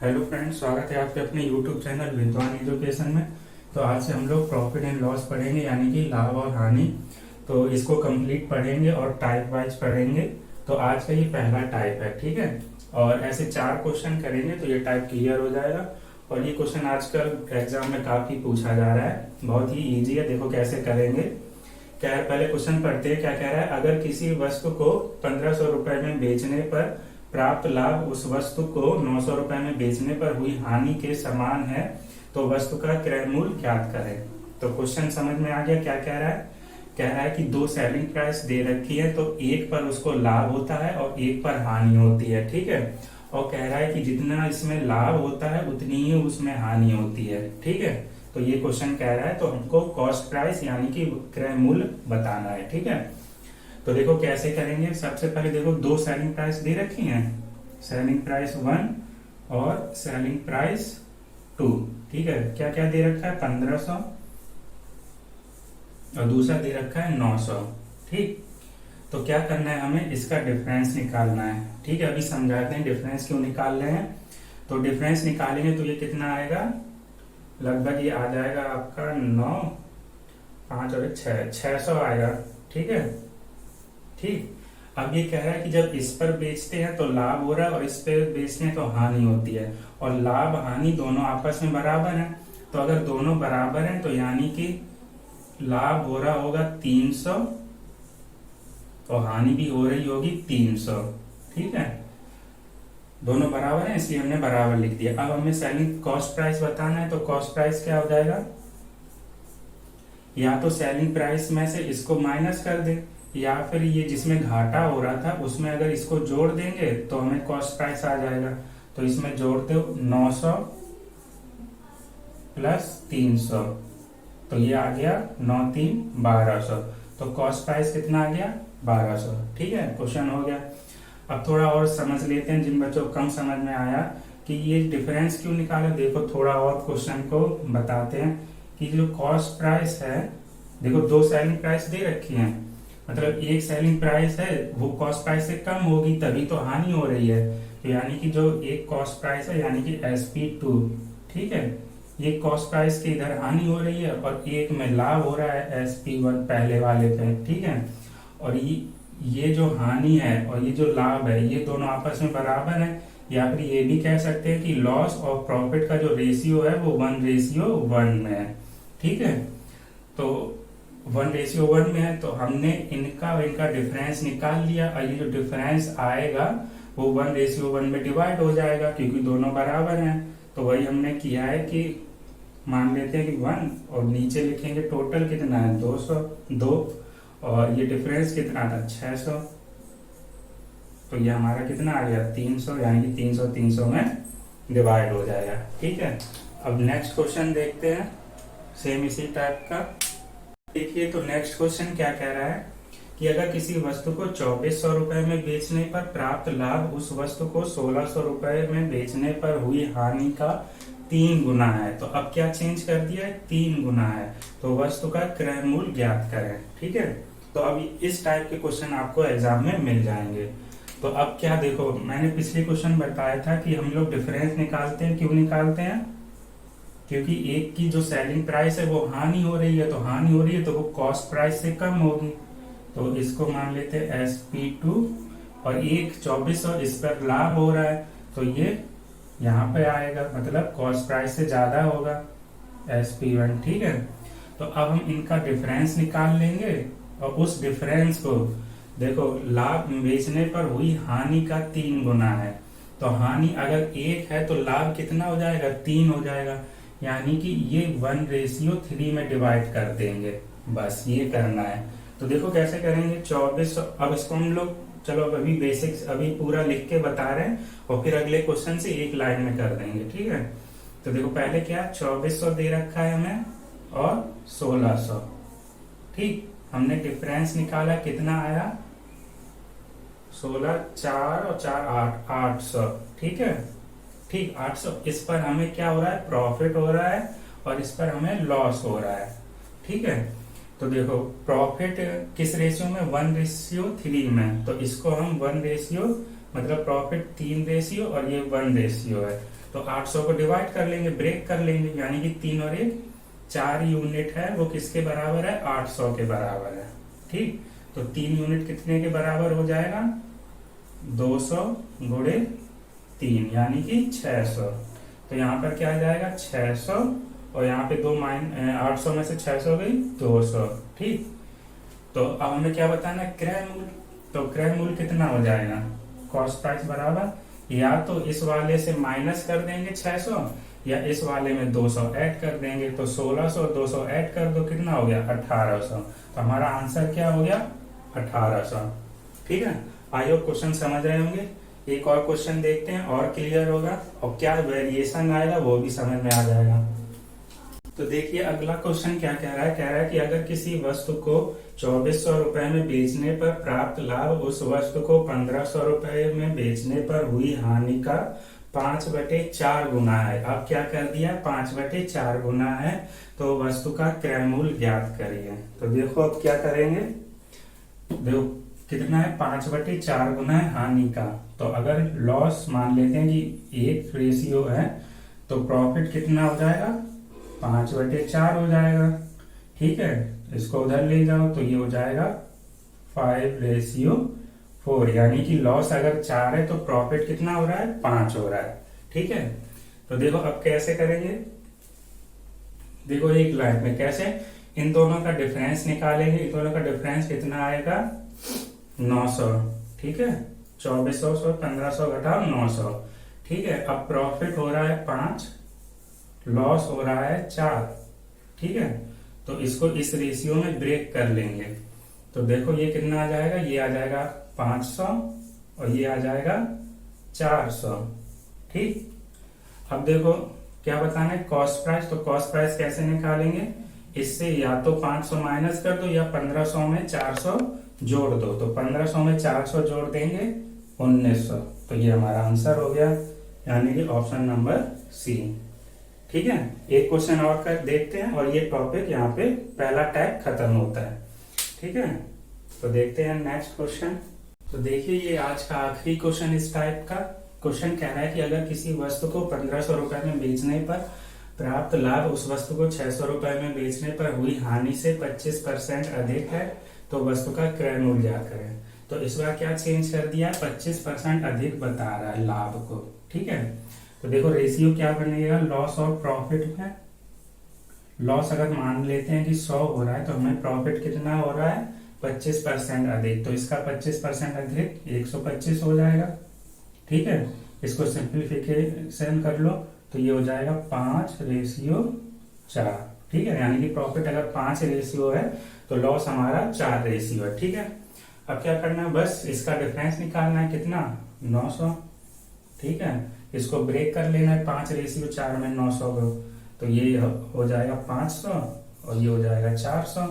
Hello friends, स्वागत है आपके अपने यूट्यूब चैनल विद्वान एजुकेशन में। तो आज से हम लोग प्रॉफिट एंड लॉस पढ़ेंगे, यानी कि लाभ और हानि। तो इसको कंप्लीट पढ़ेंगे और टाइप वाइज पढ़ेंगे। तो आज का ये पहला टाइप है, ठीक है। और ऐसे 4 क्वेश्चन करेंगे तो ये टाइप क्लियर हो जाएगा। और ये क्वेश्चन आजकल एग्जाम में काफी पूछा जा रहा है, बहुत ही ईजी है। देखो कैसे करेंगे। क्या है, पहले क्वेश्चन पढ़ते हैं। क्या कह रहा है, अगर किसी वस्तु को 1500 रुपए में बेचने पर प्राप्त लाभ उस वस्तु को 900 रुपए में बेचने पर हुई हानि के समान है तो वस्तु का क्रय मूल्य ज्ञात करें। तो क्वेश्चन समझ में आ गया। क्या कह रहा है, कह रहा है कि 2 सेलिंग प्राइस दे रखी है, तो एक पर उसको लाभ होता है और एक पर हानि होती है, ठीक है। और कह रहा है कि जितना इसमें लाभ होता है उतनी ही उसमें हानि होती है, ठीक है। तो ये क्वेश्चन कह रहा है, तो हमको कॉस्ट प्राइस यानी कि क्रय मूल्य बताना है, ठीक है। तो देखो कैसे करेंगे। सबसे पहले देखो 2 सेलिंग प्राइस दे रखी हैं, सेलिंग प्राइस 1 और सेलिंग प्राइस 2, ठीक है। क्या क्या दे रखा है, 1500 और दूसरा दे रखा है 900, ठीक। तो क्या करना है, हमें इसका डिफरेंस निकालना है, ठीक है। अभी समझाते हैं डिफरेंस क्यों निकाल रहे हैं। तो डिफरेंस निकालेंगे तो ये कितना आएगा, लगभग ये आ जाएगा आपका 9, 5 और 600 आएगा, ठीक है। ठीक। अब ये कह रहा है कि जब इस पर बेचते हैं तो लाभ हो रहा है और इस पर बेचते हैं तो हानि होती है, और लाभ हानि दोनों आपस में बराबर हैं। तो अगर दोनों बराबर हैं तो यानी कि लाभ हो रहा होगा 300 और हानि भी हो रही होगी 300, ठीक है। दोनों बराबर हैं इसलिए हमने बराबर लिख दिया। अब हमें सेलिंग कॉस्ट प्राइस बताना है, तो कॉस्ट प्राइस क्या हो जाएगा, या तो सेलिंग प्राइस में से इसको माइनस कर दे, या फिर ये जिसमें घाटा हो रहा था उसमें अगर इसको जोड़ देंगे तो हमें कॉस्ट प्राइस आ जाएगा। तो इसमें जोड़ते हो 900 प्लस 300, तो ये आ गया 9 3 1200। तो कॉस्ट प्राइस कितना आ गया, 1200, ठीक है। क्वेश्चन हो गया। अब थोड़ा और समझ लेते हैं, जिन बच्चों को कम समझ में आया कि ये डिफरेंस क्यों निकाला। देखो थोड़ा और क्वेश्चन को बताते हैं कि जो कॉस्ट प्राइस है, देखो 2 सेलिंग प्राइस दे रखी हैं, मतलब एक सेलिंग प्राइस है वो कॉस्ट प्राइस से कम होगी तभी तो हानि हो रही है। तो यानी कि जो एक कॉस्ट प्राइस है यानी कि SP2, ठीक है, ये कॉस्ट प्राइस की इधर हानि हो रही है और एक में लाभ हो रहा है SP1 पहले वाले पे, ठीक है। और ये जो हानि है और ये जो लाभ है ये दोनों आपस में बराबर है, या फिर ये भी कह सकते हैं कि लॉस और प्रॉफिट का जो रेशियो है वो 1:1 में है, ठीक है। तो 1:1 में है, तो हमने इनका और इनका डिफरेंस निकाल लिया, और ये जो डिफरेंस आएगा वो 1:1 में डिवाइड हो जाएगा क्योंकि दोनों बराबर हैं। तो वही हमने किया है कि मान लेते हैं कि 1 और नीचे लिखेंगे टोटल कितना है 202, और ये डिफरेंस कितना था 600। तो ये हमारा कितना आ गया 300, यानी कि 300 300 में डिवाइड हो जाएगा, ठीक है। अब नेक्स्ट क्वेश्चन देखते हैं, सेम इसी टाइप का। देखिए तो नेक्स्ट क्वेश्चन क्या कह रहा है कि अगर किसी वस्तु को 2400 रुपए में बेचने पर प्राप्त लाभ उस वस्तु को 1600 रुपए में बेचने पर हुई हानि का 3 गुना है। तो अब क्या चेंज कर दिया है, 3 गुना है, तो वस्तु का क्रय मूल्य ज्ञात करें, ठीक है। तो अब इस टाइप के क्वेश्चन आपको एग्जाम में मिल जाएंगे। तो अब क्या, देखो मैंने पिछले क्वेश्चन बताया था कि हम लोग डिफरेंस निकालते हैं। क्यों निकालते हैं, क्योंकि एक की जो सेलिंग प्राइस है वो हानि हो रही है, तो हानि हो रही है तो वो कॉस्ट प्राइस से कम होगी। तो इसको मान लेते हैं SP2, और एक 2400 इस पर लाभ हो रहा है तो ये यहाँ पे आएगा, मतलब कॉस्ट प्राइस से ज्यादा होगा SP1, ठीक है। तो अब हम इनका डिफरेंस निकाल लेंगे, और उस डिफरेंस को देखो लाभ बेचने पर हुई हानि का 3 गुना है। तो हानि अगर 1 है तो लाभ कितना हो जाएगा, 3 हो जाएगा, यानी कि ये 1:3 में डिवाइड कर देंगे, बस ये करना है। तो देखो कैसे करेंगे, 2400, अब इसको हम लोग चलो अभी बेसिक्स अभी पूरा लिख के बता रहे हैं और फिर अगले क्वेश्चन से एक लाइन में कर देंगे, ठीक है। तो देखो पहले क्या 2400 दे रखा है हमें और 1600, ठीक। हमने डिफरेंस निकाला, कितना आया 16 4 और 4 8 800, ठीक है, ठीक 800। इस पर हमें क्या हो रहा है, प्रॉफिट हो रहा है, और इस पर हमें लॉस हो रहा है, ठीक है। तो देखो प्रॉफिट किस रेशियो में, 1:3 में, तो इसको हम 1:3 मतलब प्रॉफिट 3 रेशियो और ये 1 रेशियो है। तो 800 को डिवाइड कर लेंगे, ब्रेक कर लेंगे, यानी कि 3 और 1 4 यूनिट है, वो किसके बराबर है, 800 के बराबर है। ठीक, तो 3 यूनिट कितने के बराबर हो जाएगा, 200 गुणे 3 यानी कि 600। तो यहाँ पर क्या आ जाएगा 600, और यहाँ पे 800 में से 600 गई 200। ठीक, तो अब हमें क्या बताना है, क्रय मूल्य। तो क्रय मूल्य कितना हो जाएगा, कॉस्ट प्राइस बराबर या तो इस वाले से माइनस कर देंगे 600, या इस वाले में 200 ऐड कर देंगे। तो 1600 200 ऐड कर दो, कितना हो गया 1800। तो हमारा आंसर क्या हो गया 1800। ठीक है, आई होप क्वेश्चन समझ रहे होंगे। एक और क्वेश्चन देखते हैं और क्लियर होगा, और क्या वेरिएशन आएगा वो भी समझ में आ जाएगा। तो देखिए अगला क्वेश्चन क्या कह रहा है, कह रहा है कि अगर किसी वस्तु को 2400 रुपए में बेचने पर प्राप्त लाभ उस वस्तु को 1500 रुपए में बेचने पर हुई हानि का 5/4 गुना है। अब क्या कर दिया, 5/4 गुना है, तो वस्तु का क्रय मूल्य ज्ञात करिए। तो देखो अब क्या करेंगे, देखो कितना है, 5/4 गुना है हानि का। तो अगर लॉस मान लेते हैं कि 1 रेशियो है, तो प्रॉफिट कितना हो जाएगा 5/4 हो जाएगा। ठीक है, इसको उधर ले जाओ तो ये हो जाएगा 5/4, यानी कि लॉस अगर 4 है तो प्रॉफिट कितना हो रहा है 5 हो रहा है। ठीक है, तो देखो अब कैसे करेंगे, देखो एक लाइन में कैसे इन दोनों का डिफरेंस निकालेंगे। इन दोनों का डिफरेंस कितना आएगा 900। ठीक है, 2400 से 1500 घटाओ 900। ठीक है, अब प्रॉफिट हो रहा है 5, लॉस हो रहा है 4। ठीक है, तो इसको इस रेशियो में ब्रेक कर लेंगे। तो देखो ये कितना आ जाएगा, ये आ जाएगा 500 और ये आ जाएगा 400। ठीक, अब देखो क्या बताना है, कॉस्ट प्राइस। तो कॉस्ट प्राइस कैसे निकालेंगे, इससे या तो 500 माइनस कर दो या 1500 में 400 जोड़ दो। तो 1500 में 400 जोड़ देंगे 1900। तो ये हमारा आंसर हो गया, यानी कि ऑप्शन नंबर सी। ठीक है, एक क्वेश्चन और कर देखते हैं और ये टॉपिक यहाँ पे पहला टैग खत्म होता है। ठीक है, तो देखते हैं नेक्स्ट क्वेश्चन। तो देखिए ये आज का आखिरी क्वेश्चन इस टाइप का। क्वेश्चन कह रहा है कि अगर किसी वस्तु को 1500 रुपए में बेचने पर प्राप्त लाभ उस वस्तु को 600 रुपए में बेचने पर हुई हानि से 25% अधिक है, तो वस्तु का क्रय मूल्य ज्ञात करें। तो इस बार क्या चेंज कर दिया, 25% अधिक बता रहा है लाभ को। ठीक है, तो देखो रेशियो क्या बनेगा, लॉस और प्रॉफिट में। लॉस अगर मान लेते हैं कि 100 हो रहा है, तो हमें प्रॉफिट कितना हो रहा है 25% अधिक। तो इसका 25% अधिक 125 हो जाएगा। ठीक है, इसको सिंप्लीफिकेशन कर लो तो ये हो जाएगा 5/4। ठीक है, यानी कि प्रॉफिट अगर 5 रेशियो है तो लॉस हमारा 4 रेशियो है। ठीक है, अब क्या करना है, बस इसका डिफरेंस निकालना है, कितना 900। ठीक है, इसको ब्रेक कर लेना है, 5/4 में 900 को, तो ये हो जाएगा 500 और ये हो जाएगा 400।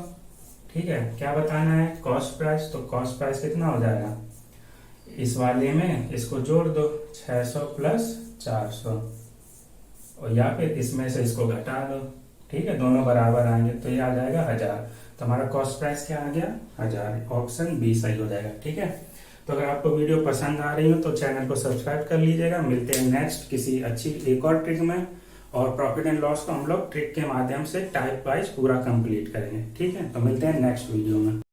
ठीक है, क्या बताना है कॉस्ट प्राइस। तो कॉस्ट प्राइस कितना हो जाएगा, इस वाले में इसको जोड़ दो 600 प्लस 400, और या फिर इसमें से इसको घटा दो। ठीक है, दोनों बराबर आएंगे तो ये आ जाएगा 1000। तो हमारा कॉस्ट प्राइस क्या आ गया 1000, ऑप्शन बी सही हो जाएगा। ठीक है, तो अगर आपको वीडियो पसंद आ रही हो तो चैनल को सब्सक्राइब कर लीजिएगा। मिलते हैं नेक्स्ट किसी अच्छी एक और ट्रिक में, और प्रॉफिट एंड लॉस को हम लोग ट्रिक के माध्यम से टाइप वाइज पूरा कंप्लीट करेंगे। ठीक है, तो मिलते हैं नेक्स्ट वीडियो में।